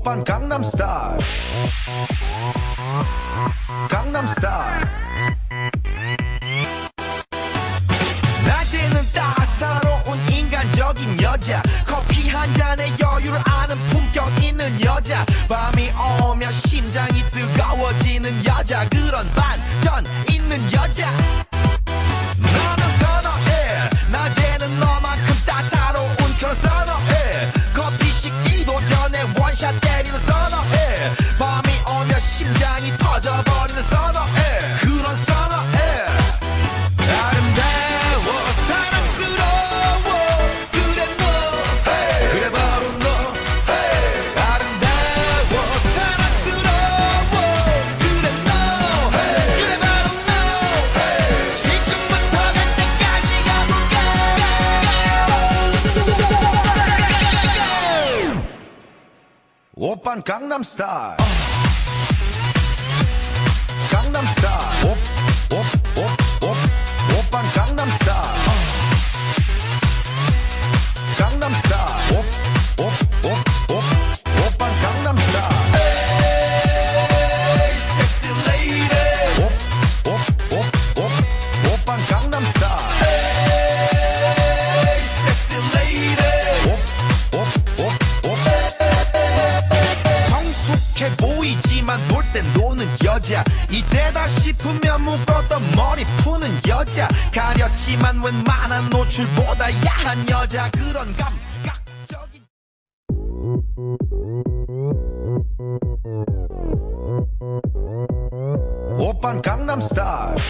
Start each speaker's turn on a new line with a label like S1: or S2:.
S1: 오빤 강남스타일 강남스타일 낮에는 따사로운 인간적인 여자 커피 한 잔에 여유를 아는 품격 있는 여자 밤이 오면 심장이 뜨거워지는 여자 그런 반전 있는 여자 너는 선호해 낮에는 너만큼 따사로운 그런 선호해 커피 식기도 전에 원샷 때리는 선호해 밤이 오면 심장이 터져버리는 선호해 그런 선호해 아름다워 사랑스러워 그래 너 hey. 그래 바로 너 hey. 아름다워 사랑스러워 그래 너 hey. 그래 바로 너 hey. 지금부터 갈 때까지 가볼까 오빤 강남스타일 강남스타일 오빤 강남스타일 강남스타일 오빤 강남스타일 에이 섹시 레이디 오빤 강남스타일 에이 섹시 레이디 성숙해 보이지만 놀 땐 노는 여자 이때다 싶으면 묶었던 머리 푸는 여자 가렸지만 웬만한 노출보다 야한 여자 그런 감각적인 오빤 강남스타일